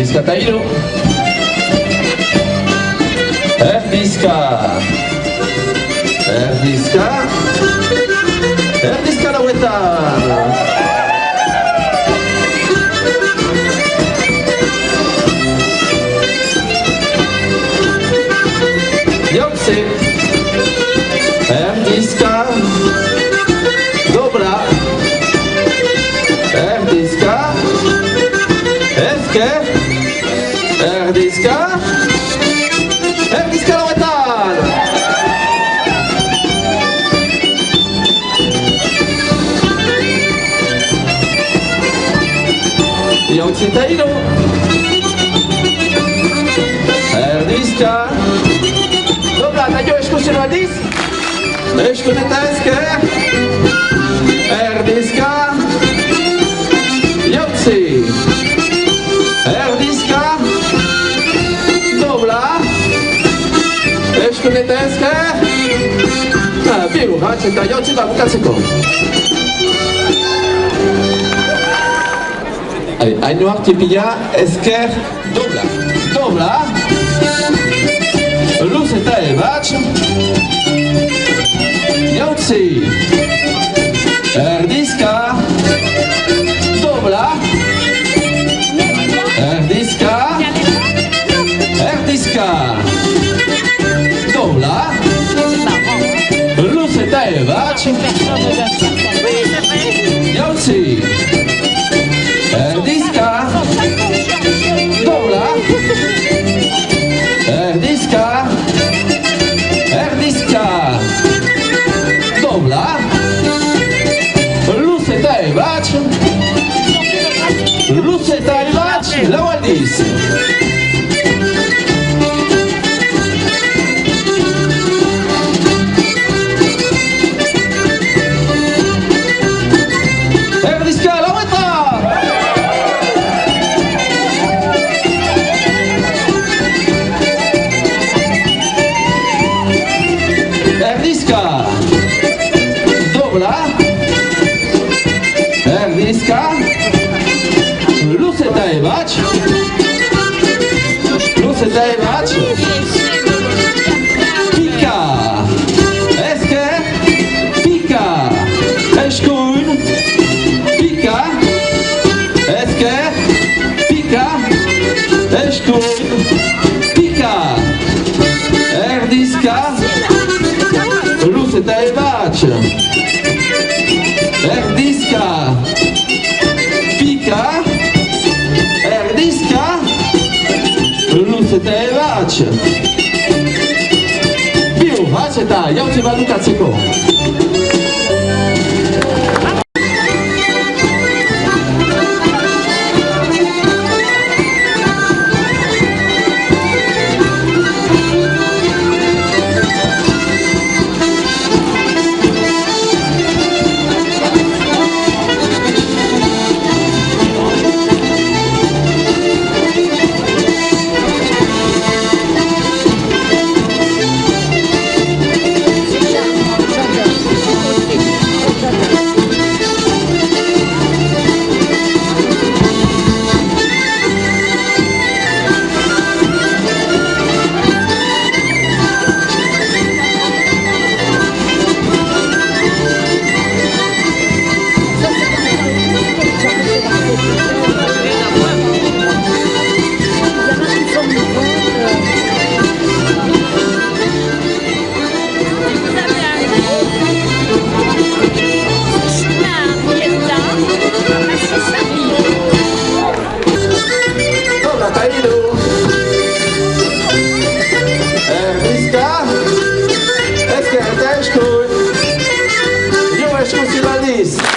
Erdizka eta hiru. Erdizka. Erdizka. Erdizka lauetan. Jauzi. Erdizka. Dobra. Erdizka. Ezke. Erdizka. Erdizka lauetan. Jauzi eta hiru. Erdizka. Dobra, eta jo eskuzen aldiz. Eskun eta ezker. Erdizka. Jauzi. Erdizka. Dobla. Eskun eta ezker. Biru, hatz eta jauzi da bukatzeko. Hainu hartipila, ezker, dobla. Dobla. Luz eta ebatx. Jauzi. Erdizka. Dobla. Erdizka. Erdizka. Dobla. Luz eta ebatx. Jauzi. Erdizka. Dobla. Erdizka. Erdizka. Dobla. Luz eta ebatx. Luz eta ebatx. Lau aldiz. Erdizka lauetan. Erdizka. Dobla. Erdizka. Luz eta ebatx. Luz eta ebatx. Pika. Ezke. Pika. Eskun. Pika. Ezke. Pika. Eskun. Pika. Erdizka. Luz eta ebatx. Erdizka. Pika. Erdizka. Luz eta ebatx. Biu, hatz eta jauzi bat bukatzeko.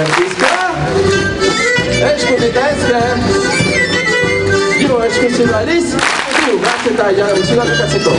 Erdizka. Eskun eta ezker. Giro eskuzio aldiz. Giro bat eta jauzi bat bukatzeko.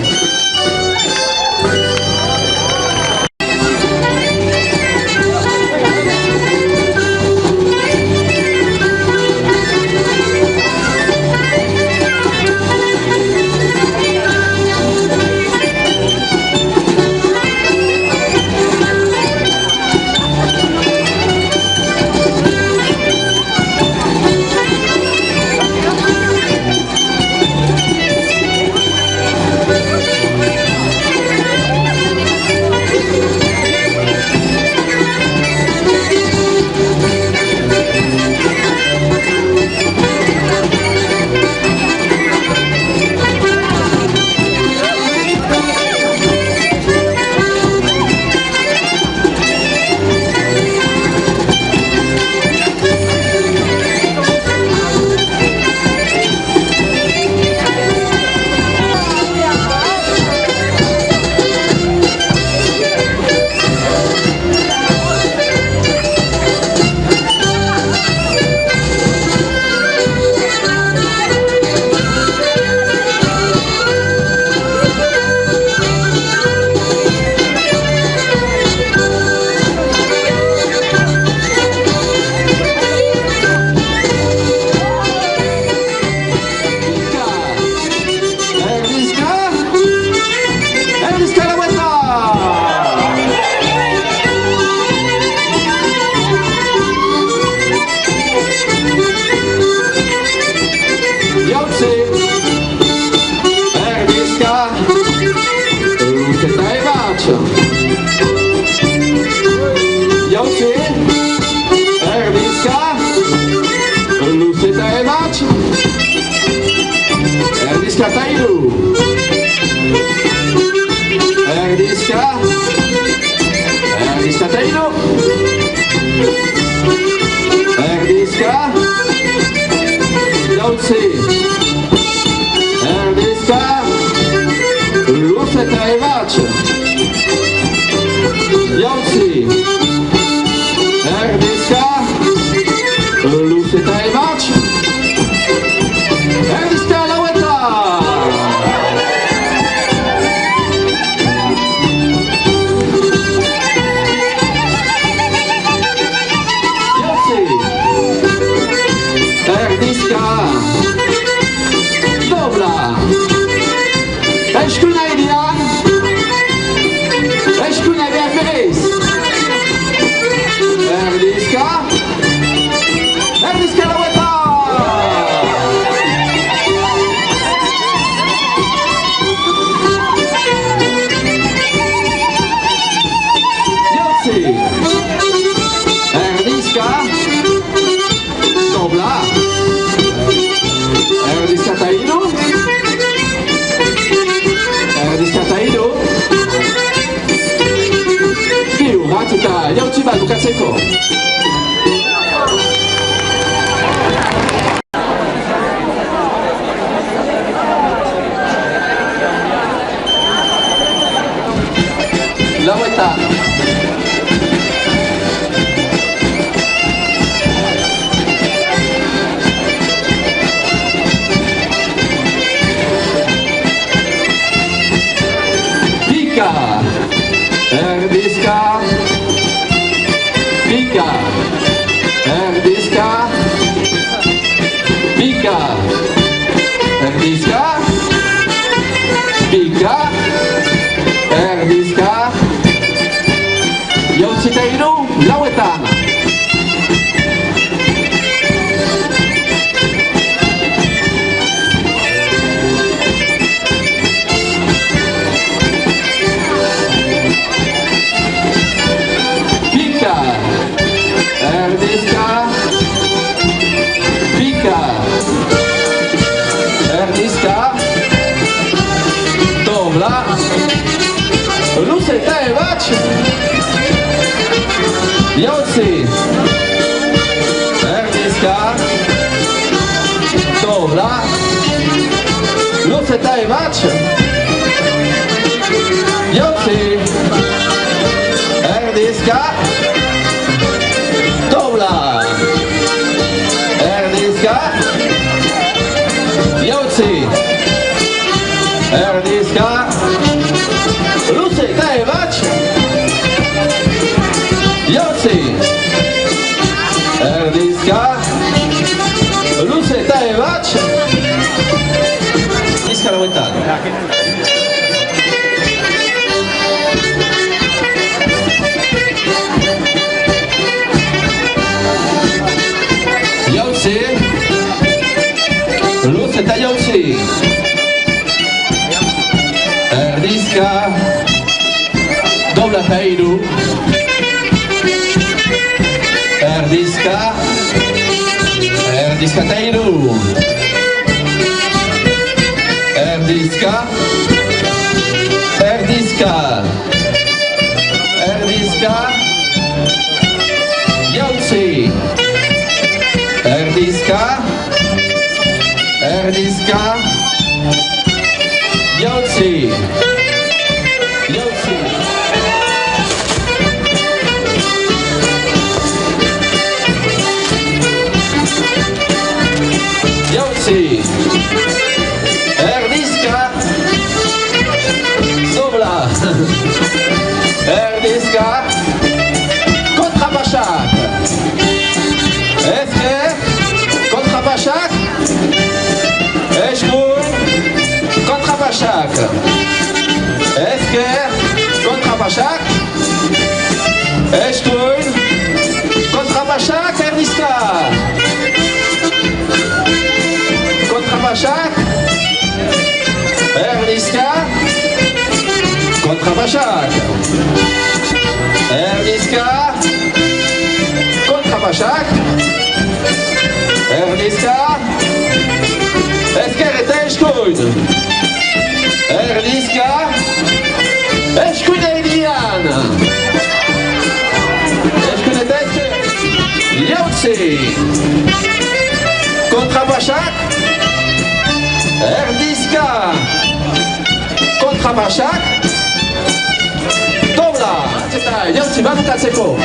Erdiska, Luceta e Vacio. Jauci, Erdiska, Luceta e Vacio. Erdiska Tairu. Erdiska, Erdiska Tairu. Erdiska, Jauci, Erdiska, Luceta e Vacio. Jauci, Erdiska, Luceta e Vacio. Erdiska Laueta. Jauci, Erdiska, Dobra. Eshkuna Ilia, Eshkuna Beatriz. Erdiska, Erdiska Laueta. Jauci, Erdiska, Dobra. Erdiska Tairu. Erdiska Tairu. Piu, Ratuta, Jauci Balu Katseko. Laueta. Pika, Erdiska, Pika, Erdiska, Pika, Erdiska, Pika, Erdiska, Jauci Tairu, Laueta. Pika, Erdiska, Pika, Erdiska, Dobra, Luceta e Vacio. Jauci, Erdiska, Dobra, Luceta e Vacio. Jauci, Erdiska, Dobra, Erdiska, Jauci, Erdiska, Luceta e Vacio. Jauci, Erdiska, Luceta e Vacio. Erdiska Laueta. Jauci, Luceta Jauci. Erdiska, Dobra Tairu. Erdiska, Erdiska Tairu. Erdiska, Erdiska, Erdiska, Jauci, Erdiska, Erdiska, Jauci, Jauci. Jauci, Erdiska, Dobra, Erdiska, Kontrabaszak. Eske, Kontrabaszak, Eshkun, Kontrabaszak. Eske, Kontrabaszak, Eshkun, Kontrabaszak, Erdiska. Kontrabaszak, Erdiska. Erniska. Kontrabaszak. Erniska. Kontrabaszak. Erniska. Esker eta eskuin. Erniska. Eskuin Elian. Eskuin eta esker. Jautzi. Kontrabaszak. Erniska. Kontrabaszak. Dobra. Jautzi, babukatzeko.